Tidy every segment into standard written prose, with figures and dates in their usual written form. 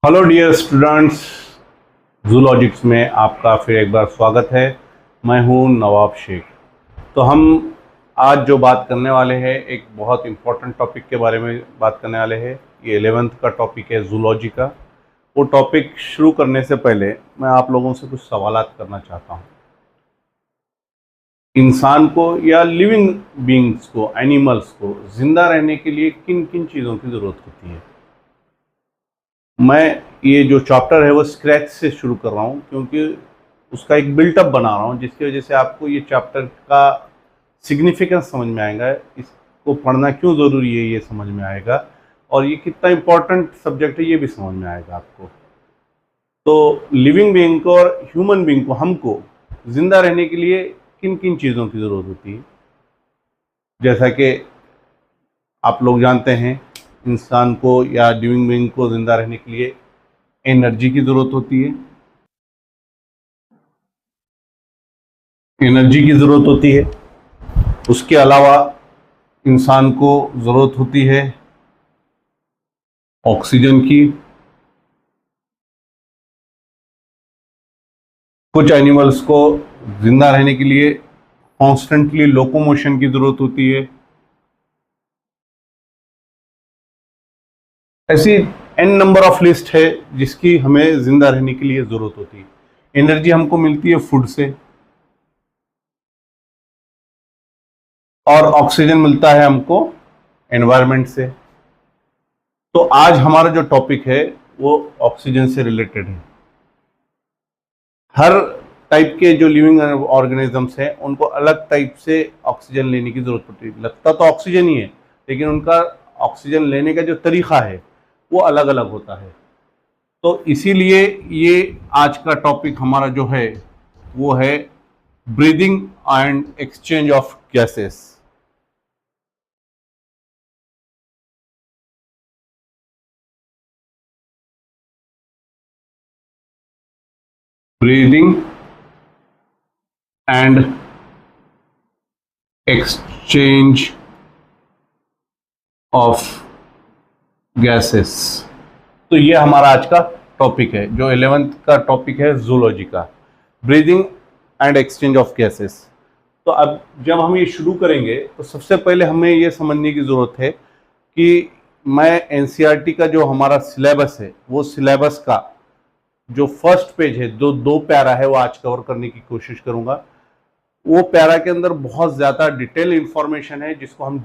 Hello dear students, जूलॉजिक्स में आपका फिर एक बार स्वागत है। मैं हूं नवाब शेख। तो हम आज जो बात करने वाले हैं एक बहुत इम्पोर्टेंट टॉपिक के बारे में बात करने वाले हैं। ये 11th का टॉपिक है जूलॉजी का। वो टॉपिक शुरू करने से पहले मैं आप लोगों से कुछ सवालात करना चाहता हूं। इंसान को या लिविंग बीइंग्स को, एनिमल्स को जिंदा रहने के लिए किन किन चीज़ों की ज़रूरत होती है। मैं ये जो चैप्टर है वो स्क्रैच से शुरू कर रहा हूँ, क्योंकि उसका एक बिल्टअप बना रहा हूँ जिसकी वजह से आपको ये चैप्टर का सिग्निफिकेंस समझ में आएगा, इसको पढ़ना क्यों ज़रूरी है ये समझ में आएगा, और ये कितना इम्पोर्टेंट सब्जेक्ट है ये भी समझ में आएगा आपको। तो लिविंग बीइंग को और ह्यूमन बीइंग को, हमको ज़िंदा रहने के लिए किन किन चीज़ों की ज़रूरत होती है। जैसा कि आप लोग जानते हैं, इंसान को या लिविंग बीइंग को ज़िंदा रहने के लिए एनर्जी की ज़रूरत होती है। एनर्जी की ज़रूरत होती है। उसके अलावा इंसान को ज़रूरत होती है ऑक्सीजन की। कुछ एनिमल्स को जिंदा रहने के लिए कॉन्स्टेंटली लोकोमोशन की ज़रूरत होती है। ऐसी एन नंबर ऑफ लिस्ट है जिसकी हमें जिंदा रहने के लिए ज़रूरत होती है। एनर्जी हमको मिलती है फूड से, और ऑक्सीजन मिलता है हमको एनवायरनमेंट से। तो आज हमारा जो टॉपिक है वो ऑक्सीजन से रिलेटेड है। हर टाइप के जो लिविंग ऑर्गेनिजम्स हैं उनको अलग टाइप से ऑक्सीजन लेने की ज़रूरत पड़ती है। लगता तो ऑक्सीजन ही है, लेकिन उनका ऑक्सीजन लेने का जो तरीका है वो अलग अलग होता है। तो इसीलिए ये आज का टॉपिक हमारा जो है वो है breathing and exchange of gases. Breathing and exchange of gases. तो ये हमारा आज का टॉपिक है, जो 11th का टॉपिक है जूलॉजी का, breathing and exchange of gases. तो अब जब हम ये शुरू करेंगे तो सबसे पहले हमें ये समझने की ज़रूरत है कि मैं एनसीईआरटी का जो हमारा सिलेबस है वो सिलेबस का जो फर्स्ट पेज है, जो दो पैरा है, वो आज कवर करने की कोशिश करूंगा। वो पैरा के अंदर बहुत ज़्यादा डिटेल इंफॉर्मेशन है जिसको हम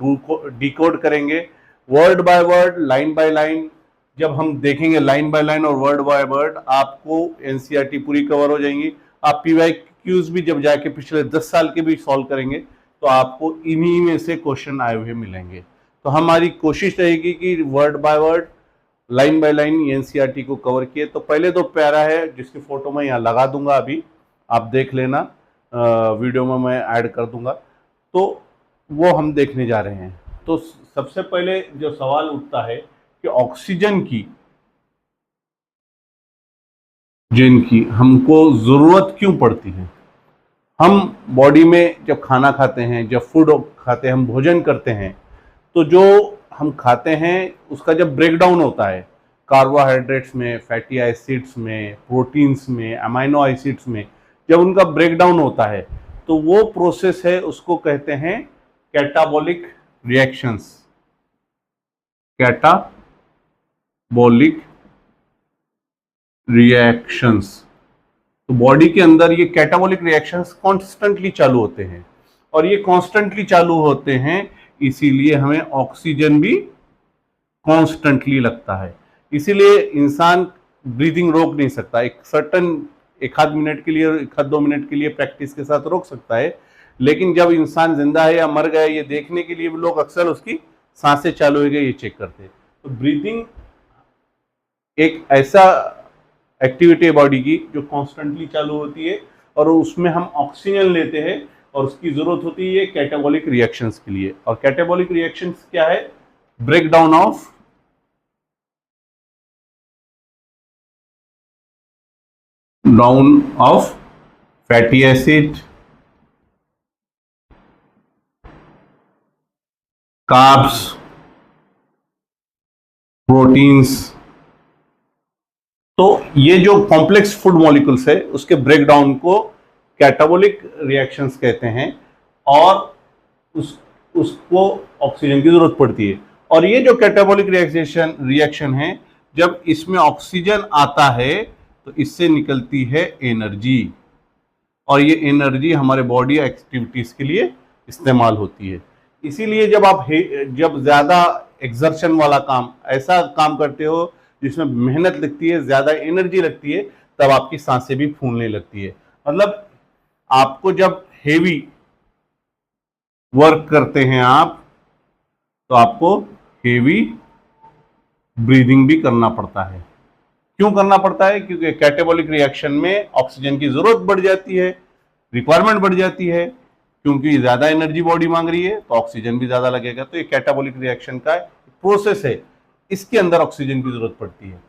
डिकोड करेंगे word by word, line by line. जब हम देखेंगे लाइन बाय लाइन और वर्ड बाय वर्ड, आपको एनसीईआरटी पूरी कवर हो जाएंगी। आप पीवाई क्यूज भी जब जाके पिछले 10 साल के भी सॉल्व करेंगे तो आपको इन्हीं में से क्वेश्चन आए हुए मिलेंगे। तो हमारी कोशिश रहेगी कि word by word, line by line NCERT को कवर किए। तो पहले दो पैरा है जिसकी फोटो मैं यहाँ लगा दूंगा, अभी आप देख लेना, वीडियो में मैं ऐड कर दूंगा। तो वो हम देखने जा रहे हैं। तो सबसे पहले जो सवाल उठता है कि ऑक्सीजन की, जिनकी हमको ज़रूरत क्यों पड़ती है। हम बॉडी में जब खाना खाते हैं, जब फूड खाते हैं, हम भोजन करते हैं, तो जो हम खाते हैं उसका जब ब्रेकडाउन होता है कार्बोहाइड्रेट्स में, फैटी एसिड्स में, प्रोटीन्स में, अमाइनो एसिड्स में, जब उनका ब्रेकडाउन होता है तो वो प्रोसेस है, उसको कहते हैं कैटाबॉलिक रिएक्शंस। Catabolic reactions. तो बॉडी के अंदर ये कैटाबॉलिक रिएक्शंस कॉन्स्टेंटली चालू होते हैं, और ये कॉन्स्टेंटली चालू होते हैं, इसीलिए हमें ऑक्सीजन भी कॉन्स्टेंटली लगता है। इसीलिए इंसान ब्रीदिंग रोक नहीं सकता। एक सर्टन एक आध मिनट के लिए, एक आध 2 मिनट के लिए प्रैक्टिस के साथ रोक सकता है, लेकिन जब इंसान जिंदा है या मर गया ये देखने के लिए लोग अक्सर उसकी सांसें चालू हो गई ये चेक करते हैं। तो ब्रीदिंग एक ऐसा एक्टिविटी है बॉडी की जो कॉन्स्टेंटली चालू होती है, और उसमें हम ऑक्सीजन लेते हैं, और उसकी जरूरत होती है कैटाबॉलिक रिएक्शंस के लिए। और कैटाबॉलिक रिएक्शंस क्या है? Breakdown of fatty acid, carbs, proteins तो ये जो कॉम्प्लेक्स फूड मॉलिक्यूल्स है उसके ब्रेकडाउन को कैटाबोलिक रिएक्शंस कहते हैं, और उसको ऑक्सीजन की जरूरत पड़ती है। और ये जो कैटाबोलिक रिएक्शन है, जब इसमें ऑक्सीजन आता है तो इससे निकलती है एनर्जी, और ये एनर्जी हमारे बॉडी एक्टिविटीज के लिए इस्तेमाल होती है। इसीलिए जब ज्यादा एक्सर्शन वाला काम, ऐसा काम करते हो जिसमें मेहनत लगती है, ज्यादा एनर्जी लगती है, तब आपकी सांसें भी फूलने लगती है। मतलब आपको जब हेवी वर्क करते हैं आप, तो आपको हेवी ब्रीदिंग भी करना पड़ता है। क्यों करना पड़ता है? क्योंकि कैटाबॉलिक रिएक्शन में ऑक्सीजन की जरूरत बढ़ जाती है, रिक्वायरमेंट बढ़ जाती है, क्योंकि ज्यादा एनर्जी बॉडी मांग रही है तो ऑक्सीजन भी ज्यादा लगेगा। तो ये कैटाबॉलिक रिएक्शन का प्रोसेस है, इसके अंदर ऑक्सीजन की जरूरत पड़ती है।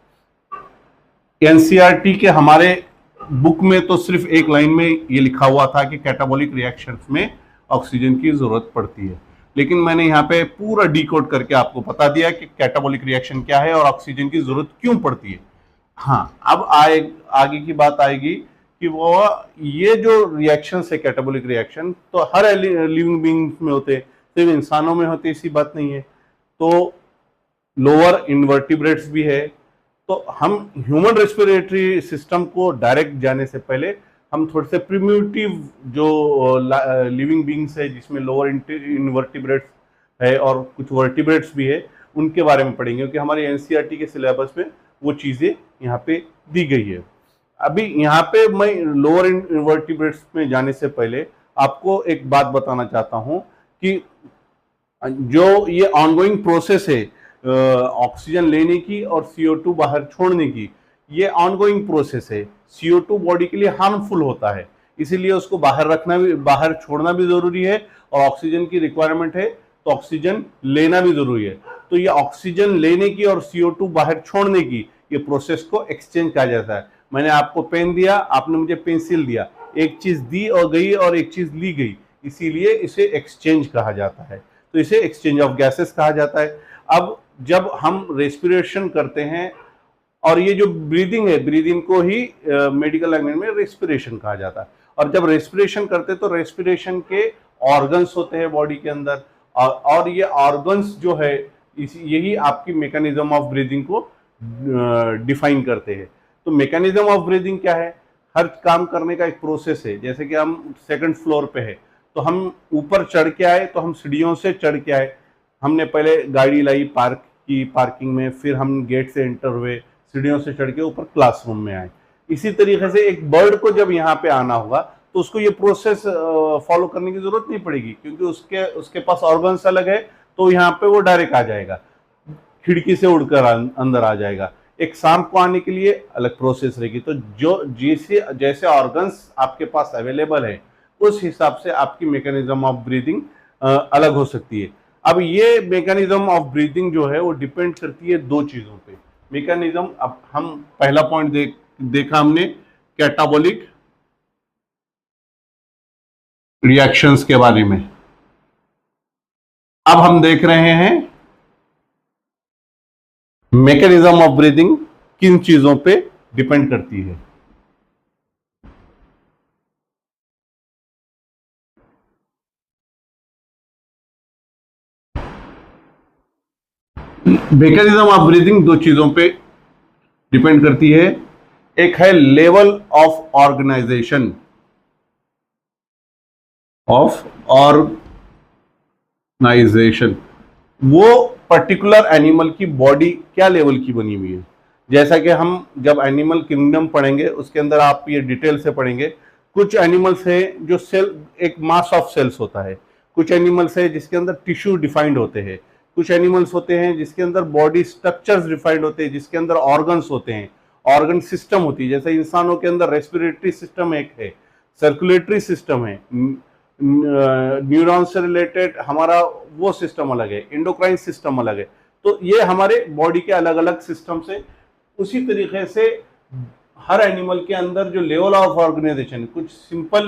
एनसीईआरटी के हमारे बुक में तो सिर्फ एक लाइन में ये लिखा हुआ था कि कैटाबॉलिक रिएक्शंस में ऑक्सीजन की जरूरत पड़ती है, लेकिन मैंने यहाँ पे पूरा डिकोड करके आपको बता दिया कि कैटाबॉलिक रिएक्शन क्या है और ऑक्सीजन की जरूरत क्यों पड़ती है। हाँ, अब आगे की बात आएगी कि वो ये जो रिएक्शंस है कैटाबॉलिक रिएक्शन, तो हर लिविंग बीइंग्स में होते हैं, सिर्फ इंसानों में होते, ऐसी बात नहीं है। तो लोअर इनवर्टिब्रेट्स भी है। तो हम ह्यूमन रेस्पिरेटरी सिस्टम को डायरेक्ट जाने से पहले हम थोड़े से प्रिमिटिव जो लिविंग बीइंग्स है, जिसमें लोअर इनवर्टिब्रेट्स है और कुछ वर्टिब्रेट्स भी है, उनके बारे में पढ़ेंगे, क्योंकि हमारे एनसीईआरटी के सिलेबस में वो चीज़ें यहाँ पे दी गई है। अभी यहाँ पे मैं लोअर इनवर्टिब्रेट्स में जाने से पहले आपको एक बात बताना चाहता हूँ कि जो ये ऑनगोइंग प्रोसेस है ऑक्सीजन लेने की और CO2 बाहर छोड़ने की, ये ऑनगोइंग प्रोसेस है। CO2 बॉडी के लिए हार्मफुल होता है, इसीलिए उसको बाहर छोड़ना भी जरूरी है, और ऑक्सीजन की रिक्वायरमेंट है तो ऑक्सीजन लेना भी जरूरी है। तो ये ऑक्सीजन लेने की और CO2 बाहर छोड़ने की ये प्रोसेस को एक्सचेंज कहा जाता है। मैंने आपको पेन दिया, आपने मुझे पेंसिल दिया, एक चीज दी और गई और एक चीज ली गई, इसीलिए इसे एक्सचेंज कहा जाता है। तो इसे एक्सचेंज ऑफ गैसेस कहा जाता है। अब जब हम रेस्पिरेशन करते हैं, और ये जो ब्रीदिंग है, ब्रीदिंग को ही मेडिकल लैंग्वेज में रेस्पिरेशन कहा जाता है। और जब रेस्पिरेशन करते हैं तो रेस्पिरेशन के ऑर्गन्स होते हैं बॉडी के अंदर, और ये ऑर्गन्स जो है यही आपकी मैकेनिज्म ऑफ ब्रीदिंग को डिफाइन करते हैं। तो मैकेनिज्म ऑफ ब्रीदिंग क्या है? हर काम करने का एक प्रोसेस है। जैसे कि हम सेकंड फ्लोर पे है, तो हम ऊपर चढ़ के आए, तो हम सीढ़ियों से चढ़ के आए, हमने पहले गाड़ी लाई पार्क की पार्किंग में, फिर हम गेट से एंटर हुए, सीढ़ियों से चढ़ के ऊपर क्लासरूम में आए। इसी तरीके से एक बर्ड को जब यहाँ पे आना होगा तो उसको ये प्रोसेस फॉलो करने की जरूरत नहीं पड़ेगी, क्योंकि उसके पास ऑर्गन्स अलग है, तो यहाँ पे वो डायरेक्ट आ जाएगा, खिड़की से उड़कर अंदर आ जाएगा। एक सांप को आने के लिए अलग प्रोसेस रहेगी। तो जो जैसे ऑर्गन्स आपके पास अवेलेबल है, उस हिसाब से आपकी मैकेनिज्म ऑफ ब्रीदिंग अलग हो सकती है। अब ये मैकेनिज्म ऑफ ब्रीदिंग जो है वो डिपेंड करती है दो चीजों पे। मैकेनिज्म, अब हम पहला पॉइंट देखा हमने कैटाबॉलिक रिएक्शंस के बारे में। अब हम देख रहे हैं मैकेनिज्म ऑफ ब्रीदिंग किन चीजों पे डिपेंड करती है। मैकेनिज्म ऑफ ब्रीदिंग दो चीजों पे डिपेंड करती है। एक है लेवल ऑफ ऑर्गेनाइजेशन वो पर्टिकुलर एनिमल की बॉडी क्या लेवल की बनी हुई है। जैसा कि हम जब एनिमल किंगडम पढ़ेंगे उसके अंदर आप ये डिटेल से पढ़ेंगे। कुछ एनिमल्स है जो सेल, एक मास ऑफ सेल्स होता है। कुछ एनिमल्स है जिसके अंदर टिश्यू डिफाइंड होते हैं। कुछ एनिमल्स होते हैं जिसके अंदर बॉडी स्ट्रक्चर्स डिफाइंड होते हैं, जिसके अंदर ऑर्गन्स होते हैं, ऑर्गन सिस्टम होती है। जैसे इंसानों के अंदर रेस्पिरेटरी सिस्टम एक है, सर्कुलेटरी सिस्टम है, न्यूरॉन से रिलेटेड हमारा वो सिस्टम अलग है, एंडोक्राइन सिस्टम अलग है। तो ये हमारे बॉडी के अलग अलग सिस्टम से, उसी तरीके से हर एनिमल के अंदर जो लेवल ऑफ ऑर्गेनाइजेशन, कुछ सिंपल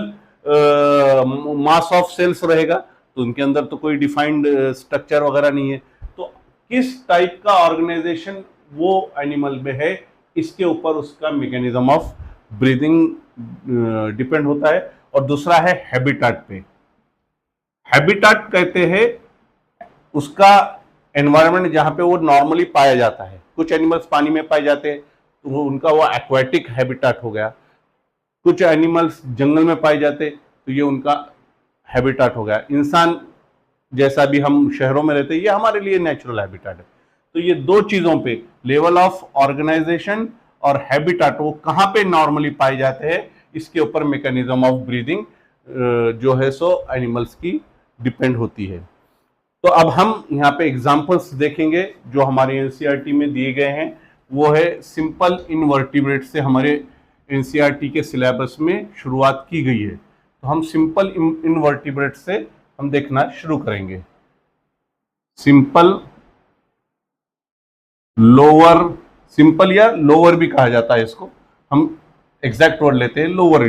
मास ऑफ सेल्स रहेगा, तो उनके अंदर तो कोई डिफाइंड स्ट्रक्चर वगैरह नहीं है। तो किस टाइप का ऑर्गेनाइजेशन वो एनिमल में है, इसके ऊपर उसका मैकेनिज्म ऑफ ब्रीदिंग डिपेंड होता है। और दूसरा है हैबिटाट पे। हैबिटाट कहते हैं उसका एनवायरनमेंट जहां पे वो नॉर्मली पाया जाता है। कुछ एनिमल्स पानी में पाए जाते हैं तो वो उनका वो एक्वाटिक हैबिटाट हो गया, कुछ एनिमल्स जंगल में पाए जाते तो ये उनका हैबिटाट हो गया। इंसान जैसा भी हम शहरों में रहते हैं ये हमारे लिए नेचुरल हैबिटाट है। तो ये दो चीजों पे, लेवल ऑफ ऑर्गेनाइजेशन और हैबिटाट, वो कहाँ पे नॉर्मली पाए जाते हैं, इसके ऊपर मैकेनिज्म ऑफ ब्रीदिंग जो है सो एनिमल्स की डिपेंड होती है। तो अब हम यहाँ पे एग्जांपल्स देखेंगे जो हमारे एनसीईआरटी में दिए गए हैं। वो है सिंपल इनवर्टिब्रेट से हमारे एनसीईआरटी के सिलेबस में शुरुआत की गई है। तो हम सिंपल इनवर्टिब्रेट से हम देखना शुरू करेंगे। सिंपल लोअर, सिंपल या लोअर भी कहा जाता है इसको, हम एग्जैक्ट वर्ड लेते हैं लोअर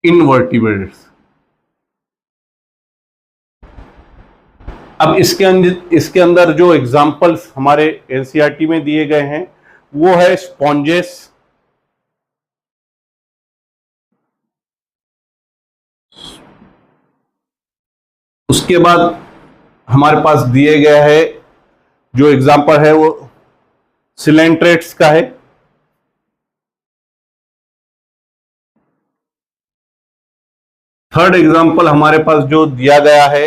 इनवर्टिब्रेट्स। अब इसके अंदर जो एग्जाम्पल्स हमारे एनसीईआरटी में दिए गए हैं वो है स्पॉन्जेस, उसके बाद हमारे पास दिए गया है जो एग्जाम्पल है वो सिलेंट्रेट्स का है। थर्ड एग्जाम्पल हमारे पास जो दिया गया है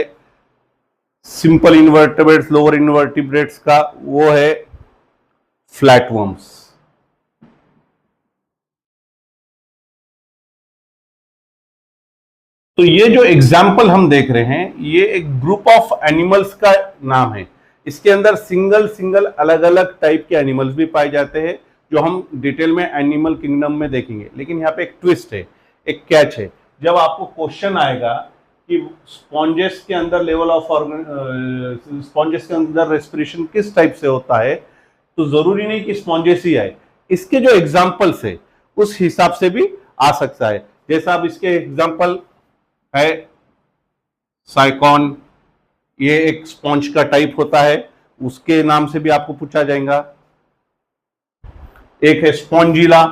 सिंपल इनवर्टिब्रेट्स, लोअर इनवर्टिब्रेट्स का, वो है फ्लैटवर्म्स। तो ये जो एग्जाम्पल हम देख रहे हैं ये एक ग्रुप ऑफ एनिमल्स का नाम है। इसके अंदर सिंगल अलग अलग टाइप के एनिमल्स भी पाए जाते हैं जो हम डिटेल में एनिमल किंगडम में देखेंगे। लेकिन यहाँ पे एक ट्विस्ट है, एक कैच है। जब आपको क्वेश्चन आएगा कि स्पॉन्जेस के अंदर लेवल ऑफ स्पॉन्जेस के अंदर रेस्पिरेशन किस टाइप से होता है, तो जरूरी नहीं कि स्पॉन्जेस ही आए, इसके जो एग्जाम्पल्स है उस हिसाब से भी आ सकता है। जैसा अब इसके एग्जाम्पल है साइकॉन, ये एक स्पॉन्ज का टाइप होता है, उसके नाम से भी आपको पूछा जाएगा। एक है स्पॉन्जिला,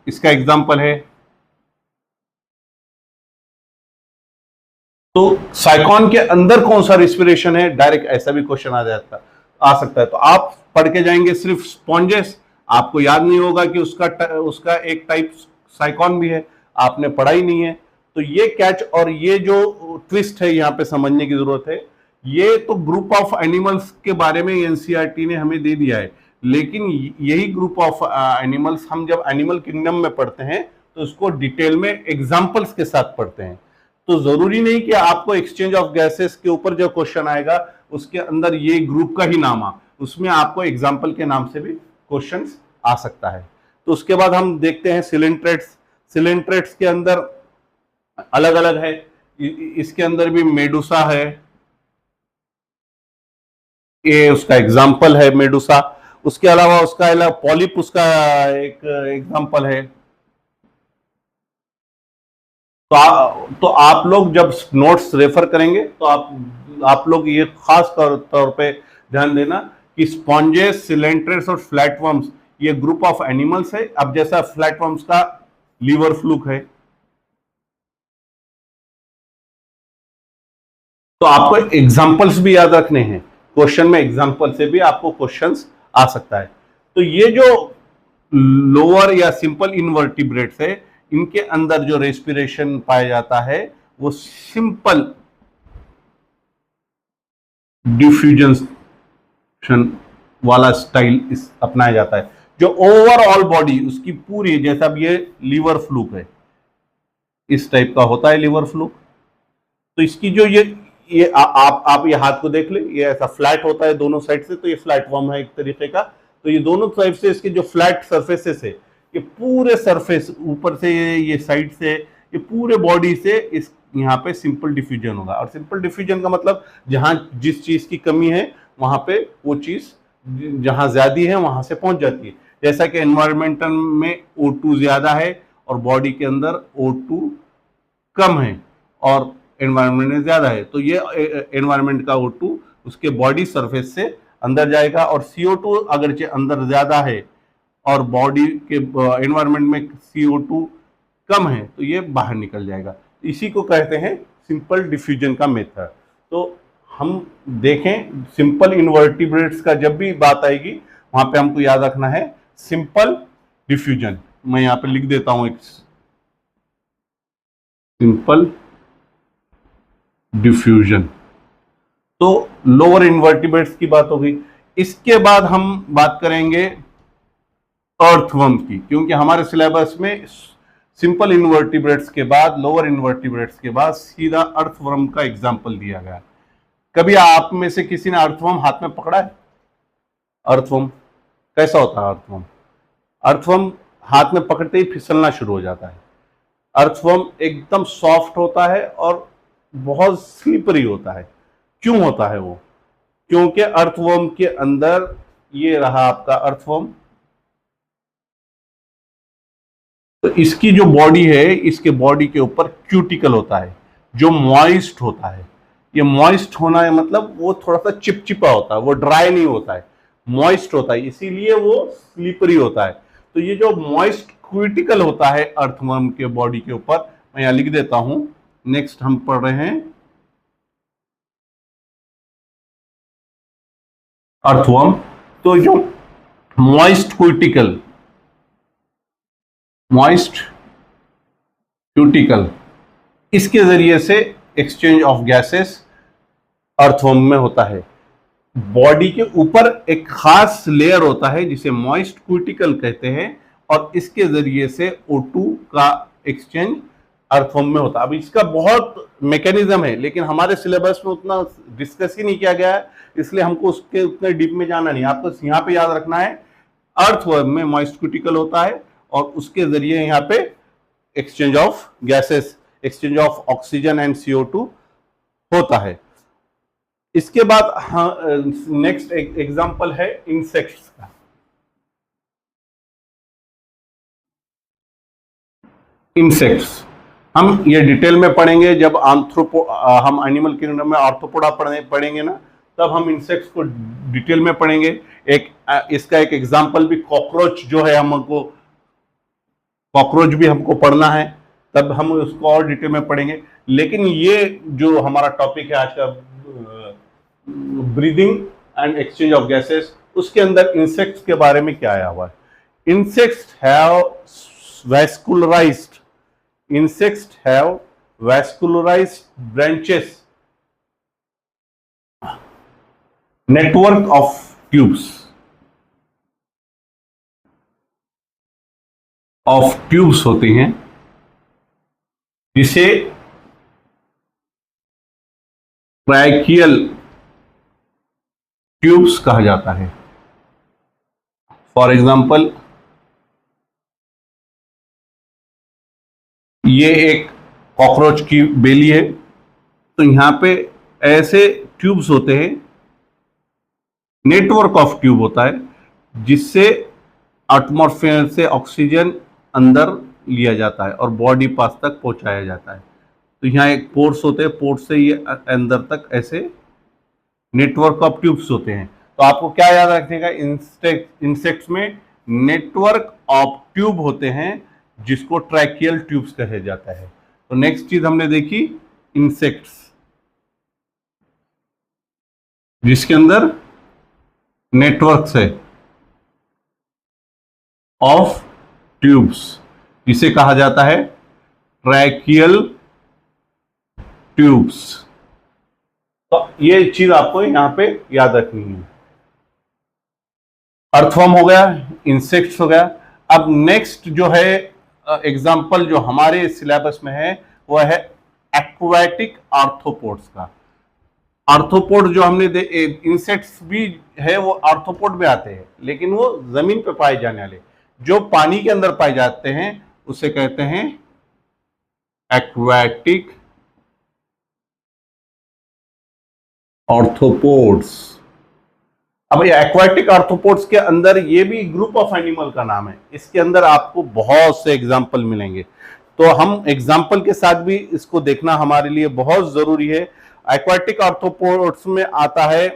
इसका एग्जाम्पल है। तो साइकॉन के अंदर कौन सा रेस्पिरेशन है, डायरेक्ट ऐसा भी क्वेश्चन आ सकता है। तो आप पढ़ के जाएंगे सिर्फ स्पॉन्जेस, आपको याद नहीं होगा कि उसका एक टाइप साइकॉन भी है, आपने पढ़ा ही नहीं है। तो ये कैच और ये जो ट्विस्ट है यहाँ पे समझने की जरूरत है। ये तो ग्रुप ऑफ एनिमल्स के बारे में एनसीईआरटी ने हमें दे दिया है, लेकिन यही ग्रुप ऑफ एनिमल्स हम जब एनिमल किंगडम में पढ़ते हैं तो उसको डिटेल में एग्जाम्पल्स के साथ पढ़ते हैं। तो जरूरी नहीं कि आपको एक्सचेंज ऑफ गैसेस के ऊपर जो क्वेश्चन आएगा उसके अंदर ये ग्रुप का ही नाम आ, उसमें आपको एग्जाम्पल के नाम से भी क्वेश्चन आ सकता है। तो उसके बाद हम देखते हैं सिलेंट्रेट्स। सिलेंट्रेट्स के अंदर अलग अलग है, इसके अंदर भी मेडुसा है, ये उसका एग्जाम्पल है मेडुसा। उसके अलावा उसका पॉलिप उसका एक एग्जाम्पल है। तो आप लोग जब नोट्स रेफर करेंगे तो आप लोग ये खास तौर पे ध्यान देना कि स्पॉन्जेस, सिलेंट्रेट्स और फ्लैटवर्म्स ये ग्रुप ऑफ एनिमल्स है। अब जैसा फ्लैटवर्म्स का लीवर फ्लूक है, तो आपको एग्जाम्पल्स भी याद रखने हैं, क्वेश्चन में एग्जाम्पल से भी आपको क्वेश्चंस आ सकता है। तो ये जो लोअर या सिंपल इनवर्टिब्रेट्स है इनके अंदर जो रेस्पिरेशन पाया जाता है वो सिंपल डिफ्यूजन वाला स्टाइल अपनाया जाता है। जो ओवरऑल बॉडी उसकी पूरी, जैसा अब ये लीवर फ्लूक है, इस टाइप का होता है लीवर फ्लूक। तो इसकी जो ये आप ये हाथ को देख ले, ये ऐसा फ्लैट होता है दोनों साइड से, तो ये फ्लैट फॉर्म है एक तरीके का। तो ये दोनों साइड से इसके जो फ्लैट सरफेसेस है, ये पूरे सरफेस ऊपर से ये साइड से ये पूरे बॉडी से इस यहाँ पे सिंपल डिफ्यूजन होगा। और सिंपल डिफ्यूजन का मतलब जहां जिस चीज की कमी है वहां पे वो चीज जहां ज्यादा है वहां से पहुंच जाती है। जैसा कि एनवायरमेंटल में O2 ज्यादा है और बॉडी के अंदर O2 कम है और एनवायरमेंट में ज्यादा है, तो ये एनवायरमेंट का O2 उसके बॉडी सरफेस से अंदर जाएगा, और CO2 अगरचे अंदर ज्यादा है और बॉडी के एनवायरनमेंट में CO2 कम है तो ये बाहर निकल जाएगा। इसी को कहते हैं सिंपल डिफ्यूजन का मेथड। तो हम देखें सिंपल इनवर्टिब्रेट्स का जब भी बात आएगी वहां पे हमको याद रखना है सिंपल डिफ्यूजन। मैं यहां पे लिख देता हूं एक सिंपल डिफ्यूजन। तो लोअर इनवर्टिब्रेट्स की बात हो गई। इसके बाद हम बात करेंगे अर्थवर्म की, क्योंकि हमारे सिलेबस में सिंपल इनवर्टिब्रेट्स के बाद, लोअर इनवर्टिब्रेट्स के बाद सीधा अर्थवर्म का एग्जाम्पल दिया गया। कभी आप में से किसी ने अर्थवर्म हाथ में पकड़ा है? अर्थवर्म कैसा होता है? अर्थवर्म अर्थवर्म हाथ में पकड़ते ही फिसलना शुरू हो जाता है। अर्थवर्म एकदम सॉफ्ट होता है और बहुत स्लिपरी होता है। क्यों होता है वो? क्योंकि अर्थवर्म के अंदर ये रहा आपका अर्थवर्म, तो इसकी जो बॉडी है, इसके बॉडी के ऊपर क्यूटिकल होता है जो मॉइस्ट होता है। ये मॉइस्ट होना है मतलब वो थोड़ा सा चिपचिपा होता है, वो ड्राई नहीं होता है, मॉइस्ट होता है, इसीलिए वो स्लिपरी होता है। तो ये जो मॉइस्ट क्यूटिकल होता है अर्थवर्म के बॉडी के ऊपर, मैं यहां लिख देता हूं। नेक्स्ट हम पढ़ रहे हैं अर्थवर्म। तो जो मॉइस्ट क्यूटिकल, मॉइस्ट क्यूटिकल, इसके जरिए से एक्सचेंज ऑफ गैसेस अर्थवर्म में होता है। बॉडी के ऊपर एक खास लेयर होता है जिसे मॉइस्ट क्यूटिकल कहते हैं, और इसके जरिए से O2 का एक्सचेंज अर्थवर्म में होता है। अब इसका बहुत मैकेनिज्म है, लेकिन हमारे सिलेबस में उतना डिस्कस ही नहीं किया गया है, इसलिए हमको उसके उतने डीप में जाना नहीं। आपको यहाँ पे याद रखना है अर्थवर्म में मॉइस्ट क्यूटिकल होता है और उसके जरिए यहाँ पे exchange of gases, exchange of oxygen and CO2 होता है। इसके बाद नेक्स्ट एग्जांपल है इंसेक्ट्स का। इंसेक्ट्स हम ये डिटेल में पढ़ेंगे जब हम एनिमल किंगडम में आर्थ्रोपोडा पढ़ेंगे ना, तब हम इंसेक्ट्स को डिटेल में पढ़ेंगे। इसका एक एग्जांपल भी कॉकरोच जो है, हमको कॉकरोच भी हमको पढ़ना है, तब हम उसको और डिटेल में पढ़ेंगे। लेकिन ये जो हमारा टॉपिक है आज का, breathing and exchange of gases, उसके अंदर इंसेक्ट्स के बारे में क्या आया हुआ है। Insects have vascularised branches, network of tubes होती हैं, जिसे ट्रैकियल ट्यूब्स कहा जाता है। फॉर एग्जाम्पल, ये एक कॉकरोच की बेली है, तो यहां पे ऐसे ट्यूब्स होते हैं, नेटवर्क ऑफ ट्यूब होता है, जिससे एटमॉस्फेयर से ऑक्सीजन अंदर लिया जाता है और बॉडी पास तक पहुंचाया जाता है। तो यहाँ एक पोर्स होते हैं, पोर्स से ये अंदर तक ऐसे नेटवर्क ऑफ ट्यूब्स होते हैं। तो आपको क्या याद रखनेगा, इंसेक्ट्स में नेटवर्क ऑफ ट्यूब होते हैं जिसको ट्रैकियल ट्यूब्स कहा जाता है। तो नेक्स्ट चीज हमने देखी इंसेक्ट्स, जिसके अंदर नेटवर्क्स है ऑफ ट्यूब्स, जिसे कहा जाता है ट्रैकियल ट्यूब्स। तो ये चीज आपको यहां पे याद रखनी है। अर्थवर्म हो गया, इंसेक्ट्स हो गया। अब नेक्स्ट जो है एग्जाम्पल जो हमारे सिलेबस में है वो है एक्वाटिक आर्थ्रोपोड्स का। आर्थ्रोपोड जो हमने इंसेक्ट्स भी है वो आर्थ्रोपोड में आते हैं, लेकिन वो जमीन पे पाए जाने वाले, जो पानी के अंदर पाए जाते हैं उसे कहते हैं एक्वाटिक आर्थ्रोपोड्स। अब ये एक्वाटिक आर्थ्रोपोड्स के अंदर ये भी ग्रुप ऑफ एनिमल का नाम है, इसके अंदर आपको बहुत से एग्जाम्पल मिलेंगे। तो हम एग्जाम्पल के साथ भी इसको देखना हमारे लिए बहुत जरूरी है। एक्वाटिक आर्थ्रोपोड्स में आता है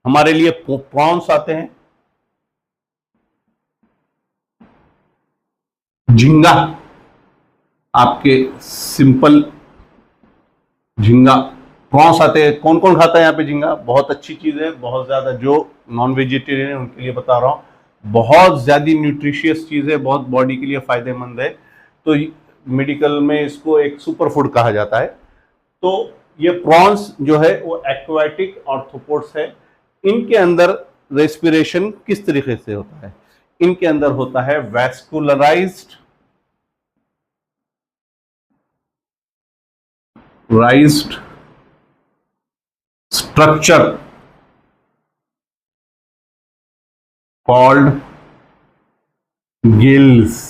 हमारे लिए प्रॉन्स आते हैं, झींगा, आपके सिंपल झींगा, प्रॉन्स आते हैं। कौन कौन खाता है यहाँ पे झींगा? बहुत अच्छी चीज है, बहुत ज्यादा, जो नॉन वेजिटेरियन है उनके लिए बता रहा हूँ, बहुत ज्यादा न्यूट्रिशियस चीज है, बहुत बॉडी के लिए फायदेमंद है। तो मेडिकल में इसको एक सुपर फूड कहा जाता है। तो ये प्रॉन्स जो है वो एक्वाटिक आर्थ्रोपोड्स है। इनके अंदर रेस्पिरेशन किस तरीके से होता है? इनके अंदर होता है vascularised structure called gills.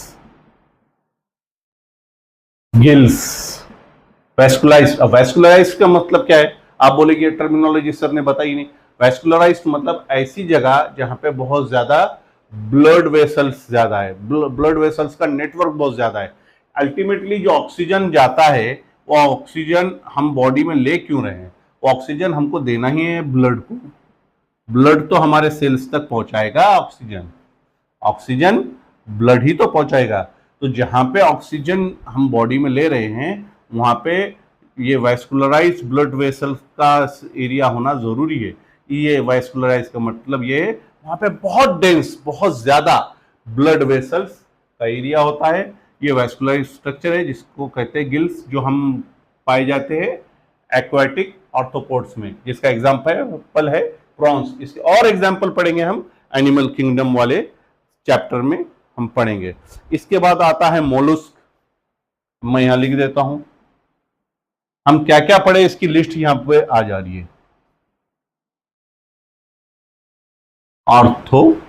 Vascularised का मतलब क्या है? आप बोलेंगे टर्मिनोलॉजी सर ने बताई नहीं। वैस्कुलराइज्ड मतलब ऐसी जगह जहां पे बहुत ज्यादा ब्लड वेसल्स ज्यादा है, ब्लड वेसल्स का नेटवर्क बहुत ज्यादा है। अल्टीमेटली जो ऑक्सीजन जाता है, वो ऑक्सीजन हम बॉडी में ले क्यों रहे हैं? वो ऑक्सीजन हमको देना ही है ब्लड को। ब्लड तो हमारे सेल्स तक पहुंचाएगा ऑक्सीजन, ऑक्सीजन ब्लड ही तो पहुंचाएगा। तो जहां पे ऑक्सीजन हम बॉडी में ले रहे हैं, वहां पे ये वैस्कुलराइज ब्लड वेसल का एरिया होना जरूरी है। ये वैस्कुलराइज का मतलब ये वहां पे बहुत डेंस, बहुत ज्यादा ब्लड वेसल्स का एरिया होता है। ये वैस्कुलराइज स्ट्रक्चर है जिसको कहते हैं गिल्स, जो हम पाए जाते हैं एक्वाटिक आर्थ्रोपोड्स में, जिसका एग्जाम्पल है प्रॉन्स। इसके और एग्जाम्पल पढ़ेंगे हम एनिमल किंगडम वाले चैप्टर में हम पढ़ेंगे। इसके बाद आता है मोलस्क। मैं यहां लिख देता हूं, हम क्या क्या पढ़े इसकी लिस्ट यहां पे आ जा रही है। आर्थ्रोपोड्स,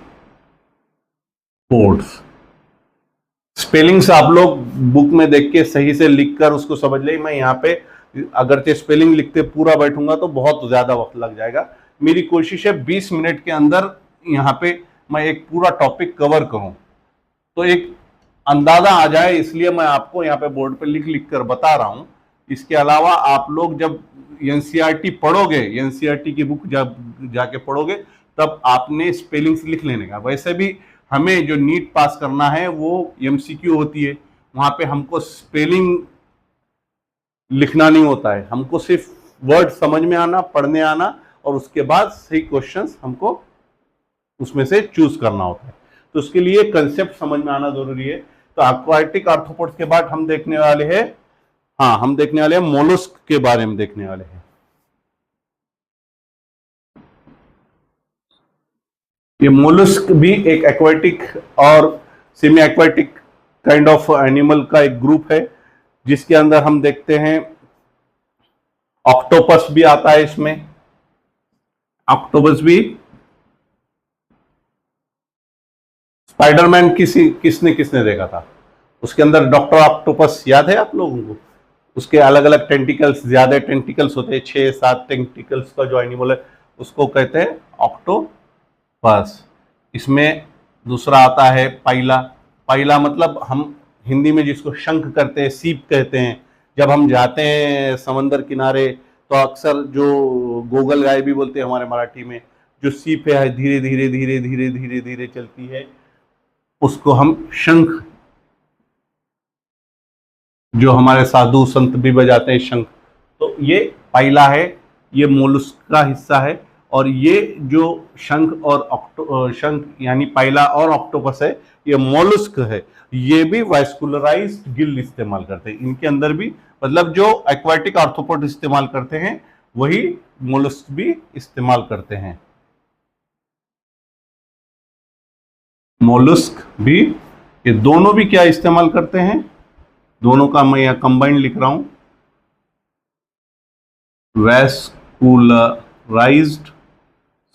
स्पेलिंग्स आप लोग बुक में देख के सही से लिखकर उसको समझ ले। मैं यहाँ पे अगरचे स्पेलिंग लिखते पूरा बैठूंगा तो बहुत ज्यादा वक्त लग जाएगा। मेरी कोशिश है 20 मिनट के अंदर यहाँ पे मैं एक पूरा टॉपिक कवर करूं, तो एक अंदाजा आ जाए, इसलिए मैं आपको यहाँ पे बोर्ड पे लिख लिख कर बता रहा हूं। इसके अलावा आप लोग जब एनसीईआरटी पढ़ोगे, एनसीईआरटी की बुक जब जाके पढ़ोगे, तब आपने स्पेलिंग्स लिख लेने का। वैसे भी हमें जो नीट पास करना है वो एमसीक्यू होती है, वहां पे हमको स्पेलिंग लिखना नहीं होता है, हमको सिर्फ वर्ड समझ में आना, पढ़ने आना, और उसके बाद सही क्वेश्चंस हमको उसमें से चूज करना होता है। तो उसके लिए कंसेप्ट समझ में आना जरूरी है। तो एक्वाटिक आर्थ्रोपोड्स के बाद हम देखने वाले हैं, हम देखने वाले हैं मोलस्क के बारे में देखने वाले हैं। ये मोलस्क भी एक एक्वाटिक और semi aquatic kind of animal का एक ग्रुप है, जिसके अंदर हम देखते हैं ऑक्टोपस भी आता है इसमें। ऑक्टोपस भी, स्पाइडरमैन किसने किसने देखा था? उसके अंदर डॉक्टर ऑक्टोपस याद है आप लोगों को? उसके अलग अलग टेंटिकल्स, ज्यादा टेंटिकल्स होते हैं, 6-7 टेंटिकल्स का जो एनिमल है उसको कहते हैं ऑक्टोपस। इसमें दूसरा आता है पाइला। पाइला मतलब हम हिंदी में जिसको शंख करते हैं, सीप कहते हैं। जब हम जाते हैं समंदर किनारे तो अक्सर जो गोगल गाय भी बोलते हैं हमारे मराठी में, जो सीप है धीरे धीरे धीरे धीरे धीरे धीरे चलती है, उसको हम शंख, जो हमारे साधु संत भी बजाते हैं शंख, तो ये पाइला है, ये मोलस्क का हिस्सा है। और ये जो शंख और शंख यानी पाइला और ऑक्टोपस है, ये मोलस्क है। ये भी वैस्कुलराइज्ड गिल इस्तेमाल करते हैं इनके अंदर भी, मतलब जो एक्वाटिक आर्थ्रोपोड इस्तेमाल करते हैं वही मोलस्क भी इस्तेमाल करते हैं। मोलस्क भी, ये दोनों भी क्या इस्तेमाल करते हैं? दोनों का मैं यहां कंबाइंड लिख रहा हूं, vascularised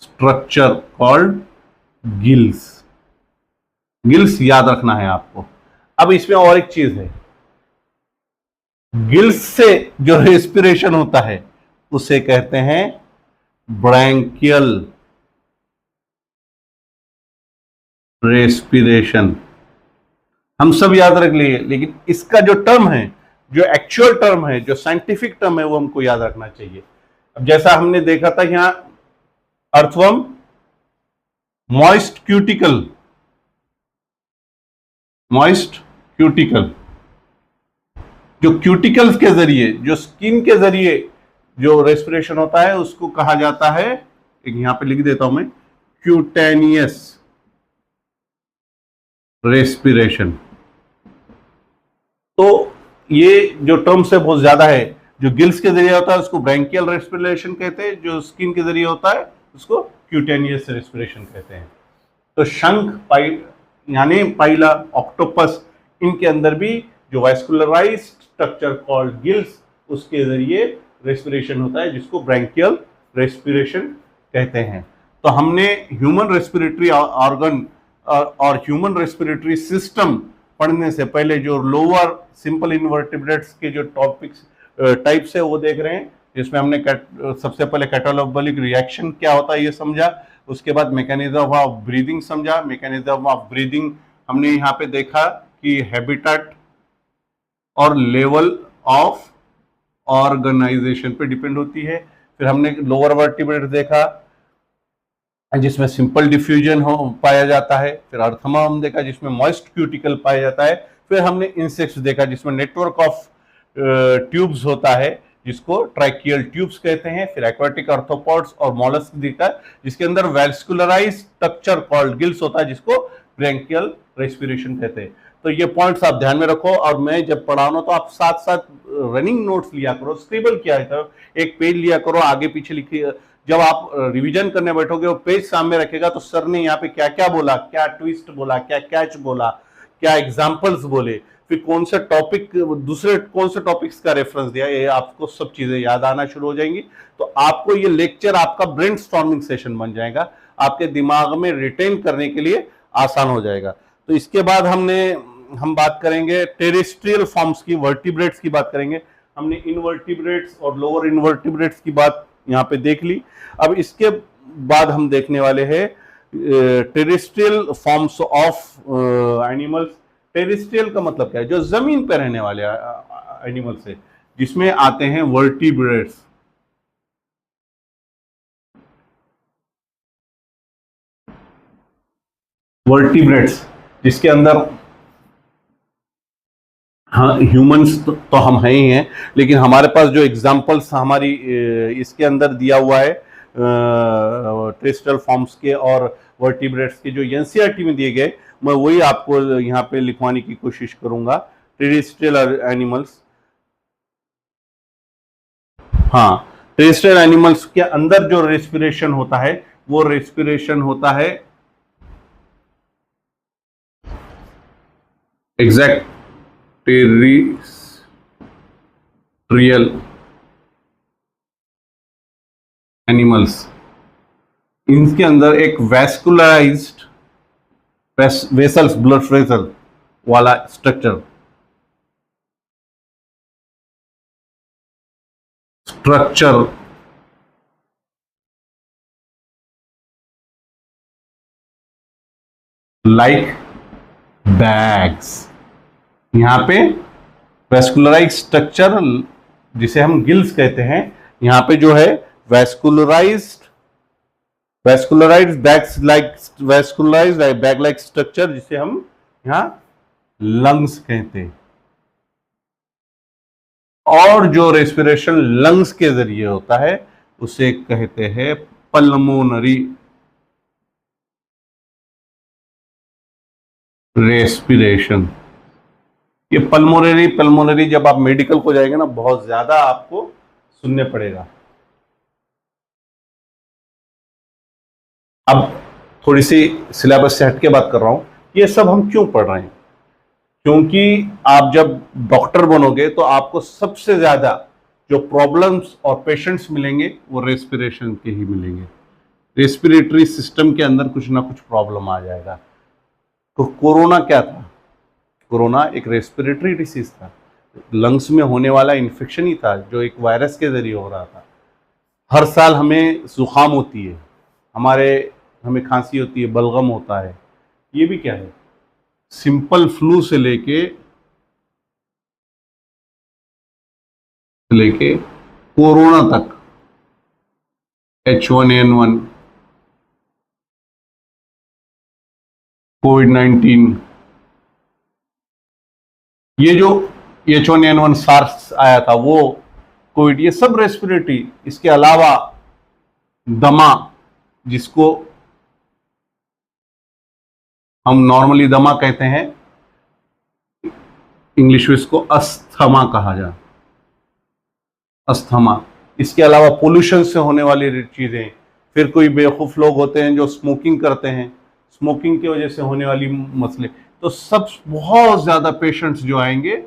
structure called gills. Gills याद रखना है आपको। अब इसमें और एक चीज है, गिल्स से जो रेस्पिरेशन होता है उसे कहते हैं ब्रैंकियल रेस्पिरेशन। हम सब याद रख लिए, लेकिन इसका जो टर्म है, जो एक्चुअल टर्म है, जो साइंटिफिक टर्म है, वो हमको याद रखना चाहिए। अब जैसा हमने देखा था यहाँ earthworm, moist cuticle, moist cuticle, जो क्यूटिकल्स के जरिए, जो स्किन के जरिए जो रेस्पिरेशन होता है उसको कहा जाता है, एक यहां पे लिख देता हूं मैं, क्यूटेनियस रेस्पिरेशन। तो ये जो टर्म्स है बहुत ज्यादा है। जो गिल्स के जरिए होता है उसको ब्रैंकियल रेस्पिरेशन कहते हैं, जो स्किन के जरिए होता है उसको क्यूटेनियस रेस्पिरेशन कहते हैं। तो शंख, यानी पाइला, ऑक्टोपस, इनके अंदर भी जो वास्कुलराइज्ड स्ट्रक्चर कॉल्ड गिल्स, उसके जरिए रेस्पिरेशन होता है, जिसको ब्रैंकियल रेस्पिरेशन कहते हैं। तो हमने ह्यूमन रेस्पिरेटरी ऑर्गन और ह्यूमन रेस्पिरेटरी सिस्टम पढ़ने से पहले जो लोअर सिंपल इनवर्टिब्रेट्स के जो टॉपिक्स टाइप्स है वो देख रहे हैं, जिसमें हमने सबसे पहले कैटाबोलिक रिएक्शन क्या होता है ये समझा, उसके बाद मैकेनिज्म ऑफ ब्रीदिंग समझा। मैकेनिज्म ऑफ ब्रीदिंग हमने यहाँ पे देखा कि हैबिटेट और लेवल ऑफ ऑर्गेनाइजेशन पे डिपेंड होती है। फिर हमने लोअर वर्टिब्रेट देखा जिसमें सिंपल डिफ्यूजन हो पाया जाता है। फिर अर्थमा हम देखा जिसमें मॉइस्ट क्यूटिकल पाया जाता है। फिर हमने इंसेक्ट्स देखा जिसमें नेटवर्क ऑफ ट्यूब्स होता है, जिसको ट्रैकियल ट्यूब्स कहते हैं। फिर एक्वाटिक आर्थ्रोपॉड्स और मॉलस्क दिखा जिसके अंदर वैस्कुलराइज्ड स्ट्रक्चर कॉल्ड गिल्स होता है, जिसको ब्रैंकियल रेस्पिरेशन कहते हैं। तो ये पॉइंट्स आप ध्यान में रखो, और मैं जब पढ़ाऊँ तो आप साथ साथ रनिंग नोट्स लिया करो, स्क्रिबल किया करो, एक पेज लिया करो, आगे पीछे लिखिए। जब आप रिवीजन करने बैठोगे वो पेज सामने रखेगा तो सर ने यहाँ पे क्या क्या बोला, क्या ट्विस्ट बोला, क्या कैच बोला, क्या एग्जाम्पल्स बोले, फिर कौन से टॉपिक, दूसरे कौन से टॉपिक्स का रेफरेंस दिया, ये आपको सब चीजें याद आना शुरू हो जाएंगी। तो आपको ये लेक्चर आपका ब्रेनस्टॉर्मिंग सेशन बन जाएगा, आपके दिमाग में रिटेन करने के लिए आसान हो जाएगा। तो इसके बाद हम बात करेंगे टेरेस्ट्रियल फॉर्म्स की, वर्टिब्रेट्स की बात करेंगे। हमने इनवर्टिब्रेट्स और लोअर इनवर्टिब्रेट्स की बात यहाँ पे देख ली। अब इसके बाद हम देखने वाले हैं terrestrial forms of animals. Terrestrial का मतलब क्या है? जो जमीन पर रहने वाले एनिमल्स है, जिसमें आते हैं वर्टिब्रेट्स। वर्टिब्रेट्स जिसके अंदर, हाँ ह्यूमंस तो हम हैं ही हैं, लेकिन हमारे पास जो एग्जांपल्स हमारी इसके अंदर दिया हुआ है टेरेस्ट्रियल फॉर्म्स के और वर्टिब्रेट्स के, जो एनसीईआरटी में दिए गए, मैं वही आपको यहाँ पे लिखवाने की कोशिश करूंगा। टेरेस्ट्रियल एनिमल्स, हाँ, टेरेस्ट्रियल एनिमल्स के अंदर जो रेस्पिरेशन होता है वो रेस्पिरेशन होता है एग्जैक्ट टेरेस्ट्रियल एनिमल्स। इनके अंदर एक वैस्कुलराइज्ड वेसल्स, ब्लड वेसल वाला स्ट्रक्चर लाइक बैग्स। यहां पे वैस्कुलराइज्ड स्ट्रक्चर जिसे हम गिल्स कहते हैं, यहां पे जो है वैस्कुलराइज्ड बैग लाइक स्ट्रक्चर, जिसे हम यहां लंग्स कहते हैं। और जो रेस्पिरेशन लंग्स के जरिए होता है उसे कहते हैं पल्मोनरी रेस्पिरेशन। ये पल्मोनरी जब आप मेडिकल को जाएंगे ना, बहुत ज्यादा आपको सुनने पड़ेगा। अब थोड़ी सी सिलेबस से हटके बात कर रहा हूं, ये सब हम क्यों पढ़ रहे हैं? क्योंकि आप जब डॉक्टर बनोगे तो आपको सबसे ज्यादा जो प्रॉब्लम्स और पेशेंट्स मिलेंगे वो रेस्पिरेशन के ही मिलेंगे। रेस्पिरेटरी सिस्टम के अंदर कुछ ना कुछ प्रॉब्लम आ जाएगा। तो कोरोना क्या था? कोरोना एक रेस्पिरेटरी डिसीज था, लंग्स में होने वाला इन्फेक्शन ही था, जो एक वायरस के जरिए हो रहा था। हर साल हमें जुकाम होती है, हमें खांसी होती है, बलगम होता है। ये भी क्या है? सिंपल फ्लू से लेके कोरोना तक, H1N1, कोविड-19, ये जो H1N1 सार्स आया था वो कोविड, ये सब रेस्पिरेटरी। इसके अलावा दमा, जिसको हम नॉर्मली दमा कहते हैं, इंग्लिश में इसको अस्थमा कहा जाए, अस्थमा। इसके अलावा पोल्यूशन से होने वाली चीजें, फिर कोई बेवकूफ लोग होते हैं जो स्मोकिंग करते हैं, स्मोकिंग की वजह से होने वाली मसले, तो सब बहुत ज्यादा पेशेंट्स जो आएंगे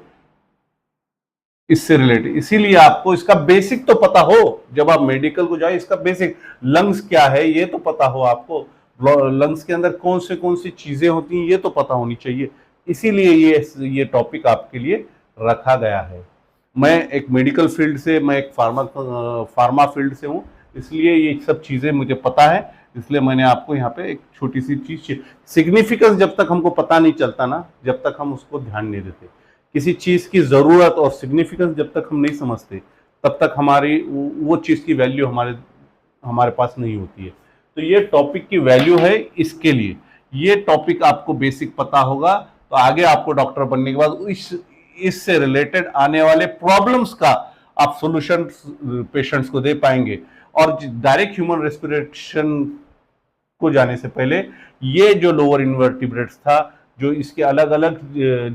इससे रिलेटेड। इसीलिए आपको इसका बेसिक तो पता हो, जब आप मेडिकल को जाए इसका बेसिक, लंग्स क्या है ये तो पता हो आपको, लंग्स के अंदर कौन सी चीजें होती हैं ये तो पता होनी चाहिए। इसीलिए ये टॉपिक आपके लिए रखा गया है। मैं एक मेडिकल फील्ड से, मैं एक फार्मा फील्ड से हूँ, इसलिए ये सब चीजें मुझे पता है, इसलिए मैंने आपको यहाँ पे एक छोटी सी चीज, सिग्निफिकेंस जब तक हमको पता नहीं चलता ना, जब तक हम उसको ध्यान नहीं देते, किसी चीज की जरूरत और सिग्निफिकेंस जब तक हम नहीं समझते, तब तक हमारी वो चीज की वैल्यू हमारे पास नहीं होती है। तो ये टॉपिक की वैल्यू है इसके लिए। ये टॉपिक आपको बेसिक पता होगा तो आगे आपको डॉक्टर बनने के बाद इससे रिलेटेड आने वाले प्रॉब्लम्स का आप सॉल्यूशन पेशेंट्स को दे पाएंगे। और डायरेक्ट ह्यूमन रेस्पिरेशन को जाने से पहले ये जो लोअर इन्वर्टिब्रेट्स था, जो इसके अलग अलग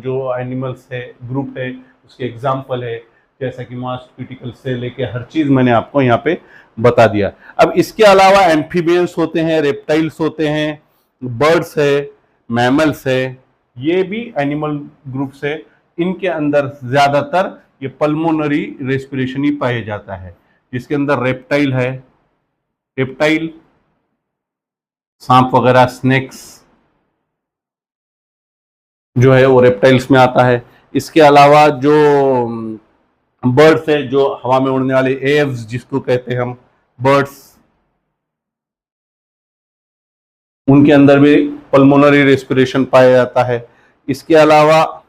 जो एनिमल्स है, ग्रुप है, उसके एग्जाम्पल है, जैसा कि मॉस्किटिकल से लेके हर चीज मैंने आपको यहाँ पे बता दिया। अब इसके अलावा एम्फीबियंस होते हैं, रेप्टाइल्स होते हैं, बर्ड्स है, मैमल्स है, ये भी एनिमल ग्रुप्स है। इनके अंदर ज्यादातर ये पल्मोनरी रेस्पिरेशन ही पाया जाता है, जिसके अंदर रेप्टाइल है, रेप्टाइल सांप वगैरह, स्नेक्स जो है वो रेप्टाइल्स में आता है। इसके अलावा जो बर्ड्स है, जो हवा में उड़ने वाले एव्स जिसको कहते हैं हम बर्ड्स, उनके अंदर भी पल्मोनरी रेस्पिरेशन पाया जाता है। इसके अलावा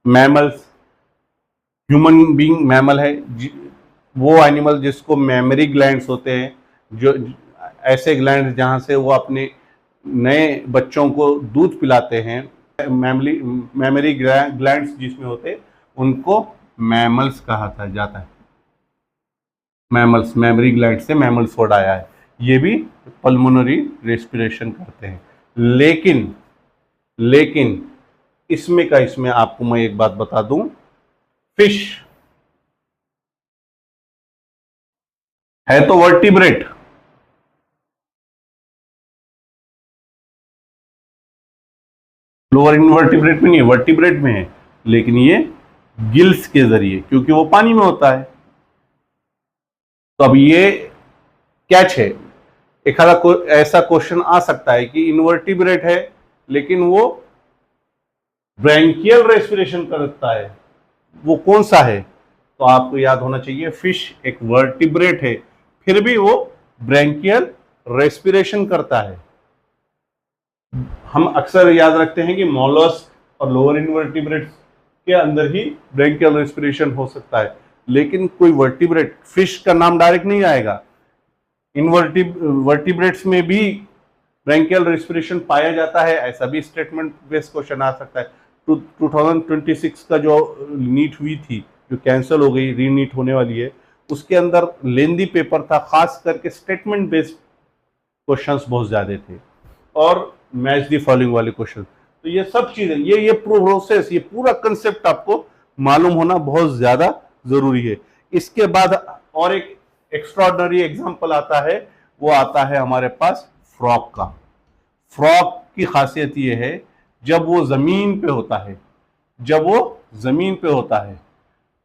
मैमल्स, ह्यूमन बीइंग मैमल है, वो एनिमल जिसको मेमोरी ग्लैंड्स होते हैं, जो ऐसे ग्लैंड जहां से वो अपने नए बच्चों को दूध पिलाते हैं, मेमोरी ग्लैंड्स जिसमें होते उनको मैमल्स कहा जाता है। मैमल्स, मेमोरी ग्लैंड से मैमल्स वर्ड आया है। ये भी पल्मोनरी रेस्पिरेशन करते हैं। लेकिन इसमें आपको मैं एक बात बता दूं, फिश है तो वर्टिब्रेट, लोअर इनवर्टिब्रेट में नहीं है, वर्टिब्रेट में है, लेकिन ये गिल्स के जरिए, क्योंकि वो पानी में होता है। तो अब ये कैच है, एक ऐसा क्वेश्चन आ सकता है कि इनवर्टिब्रेट है लेकिन वो ब्रैंकियल रेस्पिरेशन करता है, वो कौन सा है? तो आपको याद होना चाहिए, फिश एक वर्टिब्रेट है, फिर भी वो ब्रैंकियल रेस्पिरेशन करता है। हम अक्सर याद रखते हैं कि मॉलस्क और लोअर इनवर्टिब्रेट्स के अंदर ही ब्रैंकियल रेस्पिरेशन हो सकता है, लेकिन कोई वर्टिब्रेट, फिश का नाम डायरेक्ट नहीं आएगा। वर्टिब्रेट्स में भी ब्रैंकियल रेस्पिरेशन पाया जाता है, ऐसा भी स्टेटमेंट बेस्ड क्वेश्चन आ सकता है। 2026 का जो नीट हुई थी, जो कैंसिल हो गई, रीनीट होने वाली है, उसके अंदर लेंदी पेपर था, खास करके स्टेटमेंट बेस्ड क्वेश्चंस बहुत ज्यादा थे और मैच दी फॉलोइंग वाले क्वेश्चन। तो ये सब चीजें, ये प्रोसेस, ये पूरा कंसेप्ट आपको मालूम होना बहुत ज्यादा जरूरी है। इसके बाद और एक एक्स्ट्राऑर्डिनरी एग्जांपल आता है, वो आता है हमारे पास फ्रॉग का। फ्रॉग की खासियत ये है, जब वो जमीन पे होता है,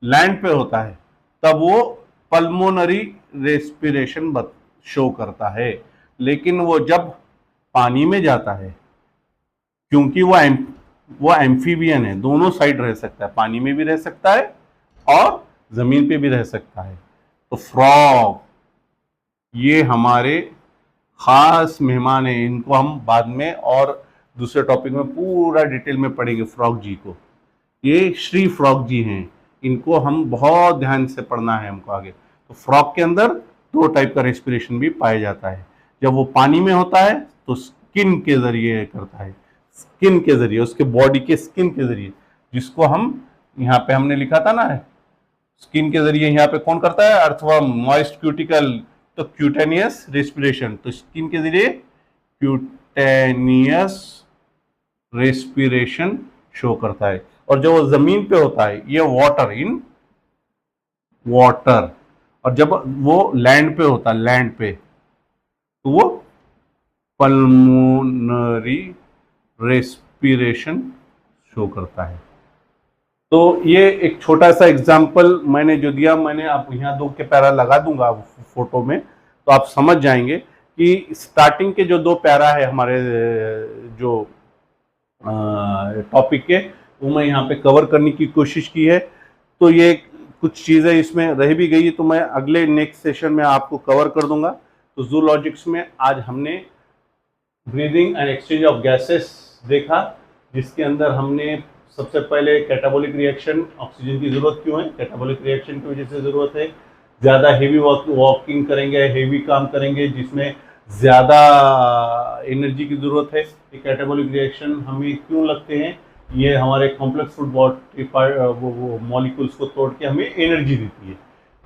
लैंड पे होता है, तब वो पल्मोनरी रेस्पिरेशन शो करता है। लेकिन वो जब पानी में जाता है, क्योंकि वो एम्फीबियन है, दोनों साइड रह सकता है, पानी में भी रह सकता है और जमीन पे भी रह सकता है। तो फ्रॉग ये हमारे खास मेहमान है, इनको हम बाद में और दूसरे टॉपिक में पूरा डिटेल में पढ़ेंगे। फ्रॉग जी को, ये श्री फ्रॉग जी हैं, इनको हम बहुत ध्यान से पढ़ना है हमको आगे। तो फ्रॉग के अंदर दो टाइप का रेस्पिरेशन भी पाया जाता है। जब वो पानी में होता है तो स्किन के जरिए करता है, स्किन के जरिए, उसके बॉडी के स्किन के जरिए, जिसको हम यहाँ पे हमने लिखा था ना, स्किन के जरिए यहाँ पे कौन करता है, अर्थवर्म, मॉइस्ट क्यूटिकल, तो क्यूटेनियस रेस्पिरेशन, तो स्किन के जरिए क्यूटेनियस रेस्पिरेशन शो करता है। और जो जमीन पे होता है ये वाटर इन वाटर, और जब वो लैंड पे होता है, लैंड पे, तो वो पल्मोनरी रेस्पिरेशन शो करता है। तो ये एक छोटा सा एग्जाम्पल मैंने जो दिया, मैंने आप यहाँ 2 के पैरा लगा दूंगा फोटो में, तो आप समझ जाएंगे कि स्टार्टिंग के जो 2 पैरा है हमारे जो टॉपिक के, वो मैं यहाँ पे कवर करने की कोशिश की है। तो ये कुछ चीज़ें इसमें रह भी गई, तो मैं अगले नेक्स्ट सेशन में आपको कवर कर दूंगा। तो जूलॉजिक्स में आज हमने breathing and exchange of gases देखा, जिसके अंदर हमने सबसे पहले कैटाबॉलिक रिएक्शन, ऑक्सीजन की ज़रूरत क्यों है, कैटाबॉलिक रिएक्शन की वजह से ज़रूरत है। ज़्यादा हेवी वॉकिंग करेंगे, हेवी काम करेंगे जिसमें ज़्यादा एनर्जी की ज़रूरत है। ये कैटाबॉलिक रिएक्शन हमें क्यों लगते हैं, ये हमारे कॉम्प्लेक्स फूड बॉडी वो मॉलिक्यूल्स को तोड़ के हमें एनर्जी देती है।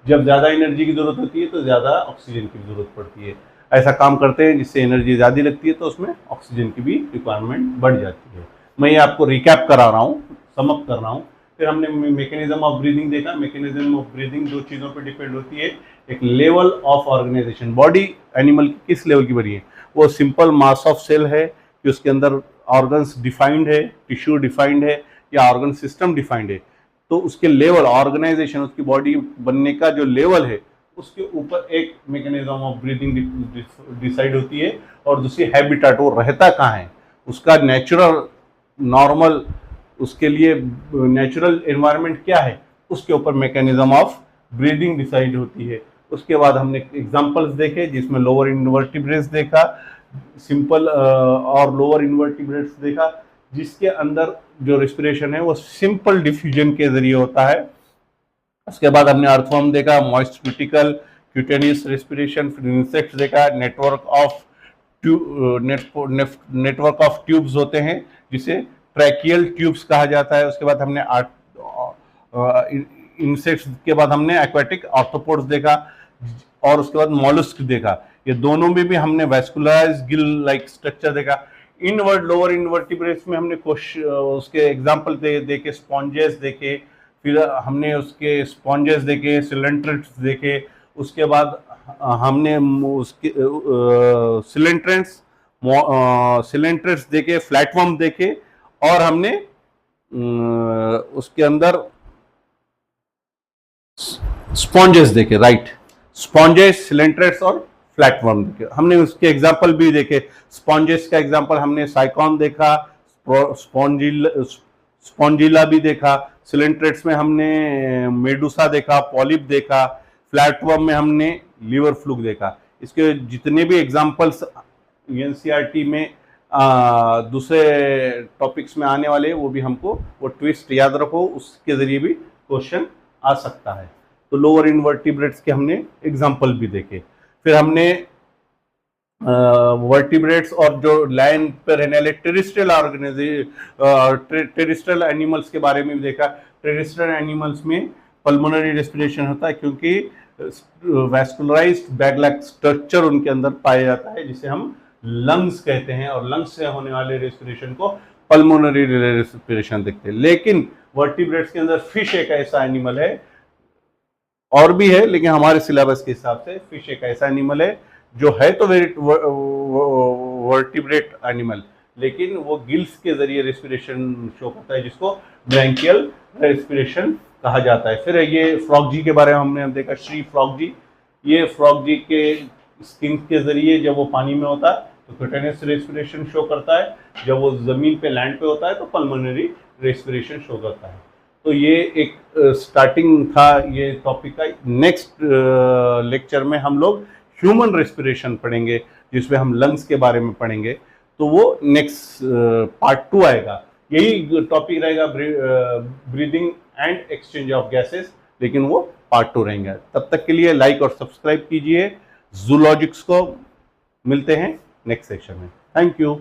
जब ज़्यादा एनर्जी की ज़रूरत होती है तो ज़्यादा ऑक्सीजन की ज़रूरत पड़ती है। ऐसा काम करते हैं जिससे एनर्जी ज़्यादा लगती है, तो उसमें ऑक्सीजन की भी रिक्वायरमेंट बढ़ जाती है। मैं ये आपको रिकैप करा रहा हूँ, समअप कर रहा हूँ। फिर हमने मैकेनिज्म ऑफ ब्रीदिंग देखा। मैकेनिज्म ऑफ ब्रीदिंग 2 चीज़ों पर डिपेंड होती है। एक level of organisation, body animal की किस लेवल की बनी है, वो सिंपल मास ऑफ सेल है कि उसके अंदर ऑर्गन्स डिफाइंड है, टिश्यू डिफाइंड है, या ऑर्गन सिस्टम डिफाइंड है। तो उसके लेवल ऑर्गेनाइजेशन, उसकी बॉडी बनने का जो लेवल है, उसके ऊपर एक मैकेनिज्म ऑफ ब्रीदिंग डिसाइड होती है। और दूसरी हैबिटेट, वो रहता कहाँ है, उसका नेचुरल नॉर्मल, उसके लिए नेचुरल एनवायरनमेंट क्या है, उसके ऊपर मैकेनिज्म ऑफ ब्रीदिंग डिसाइड होती है। उसके बाद हमने एग्जांपल्स देखे जिसमें लोअर इनवर्टिब्रेट्स देखा, सिंपल और लोअर इनवर्टिब्रेट्स देखा, जिसके अंदर जो रेस्पिरेशन है वो सिंपल डिफ्यूजन के जरिए होता है। उसके बाद हमने अर्थवर्म देखा, मॉइस्ट क्यूटिकल, क्यूटेनियस रेस्पिरेशन, फिर इंसेक्ट्स देखा, नेटवर्क ऑफ ट्यूब्स होते हैं जिसे ट्रैकियल ट्यूब्स कहा जाता है। उसके बाद हमने इंसेक्ट्स के बाद हमने एक्वेटिक ऑर्थ्रोपोड्स देखा, और उसके बाद मॉलस्क देखा। ये दोनों में भी हमने वैस्कुलराइज गिल लाइक स्ट्रक्चर देखा। इनवर्ट लोअर इनवर्टिब्रेट्स में हमने कुछ उसके एग्जांपल देखे, स्पॉन्जेस देखे, फिर हमने उसके स्पॉन्जेस देखे, सिलेंट्रेट्स देखे। उसके बाद हमने उसके सिलेंट्रेट्स देखे, फ्लैटवर्म देखे, और हमने उसके अंदर स्पॉन्जेस देखे, राइट, स्पॉन्जेस, सिलेंट्रेट्स और फ्लैटवर्म देखे। हमने उसके एग्जांपल भी देखे। स्पॉन्जेस का एग्जांपल हमने साइकॉन देखा, स्पॉन्जिला भी देखा, सिलेंट्रेट्स में हमने मेडुसा देखा, पॉलिप देखा, फ्लैटवर्म में हमने लीवर फ्लूक देखा। इसके जितने भी एग्जांपल्स एनसीईआरटी में दूसरे टॉपिक्स में आने वाले, वो भी हमको वो ट्विस्ट याद रखो, उसके जरिए भी क्वेश्चन आ सकता है। तो लोअर इनवर्टिब्रेट्स के हमने एग्जांपल भी देखे। फिर हमने वर्टिब्रेट्स और जो लैंड पर रहने वाले टेरिस्ट्रियल एनिमल्स के बारे में भी देखा। टेरिस्ट्रियल एनिमल्स में पल्मोनरी रेस्पिरेशन होता है क्योंकि वैस्कुलराइज्ड बैग लाइक स्ट्रक्चर उनके अंदर पाया जाता है, जिसे हम लंग्स कहते हैं, और लंग्स से होने वाले रेस्पिरेशन को पल्मोनरी रेस्पिरेशन देखते हैं। लेकिन वर्टिब्रेट्स के अंदर फिश एक ऐसा एनिमल है, और भी है लेकिन हमारे सिलेबस के हिसाब से फिश एक ऐसा एनिमल है जो है तो वर्टिब्रेट एनिमल, लेकिन वो गिल्स के जरिए रेस्पिरेशन शो करता है, जिसको ब्रैंकियल रेस्पिरेशन कहा जाता है। फिर ये फ्रॉग जी के बारे में हमने देखा, श्री फ्रॉग जी। ये फ्रॉग जी के स्किन के जरिए जब वो पानी में होता है तो क्यूटेनियस रेस्पिरेशन शो करता है, जब वो जमीन पे लैंड पे होता है तो पल्मोनरी रेस्पिरेशन शो करता है। तो ये एक स्टार्टिंग था ये टॉपिक का। नेक्स्ट लेक्चर में हम लोग ह्यूमन रेस्पिरेशन पढ़ेंगे, जिसमें हम लंग्स के बारे में पढ़ेंगे। तो वो नेक्स्ट पार्ट 2 आएगा। यही टॉपिक रहेगा, breathing and exchange of gases, लेकिन वो पार्ट 2 रहेंगे। तब तक के लिए लाइक और सब्सक्राइब कीजिए। जूलॉजिक्स को मिलते हैं नेक्स्ट सेक्शन में। Thank you.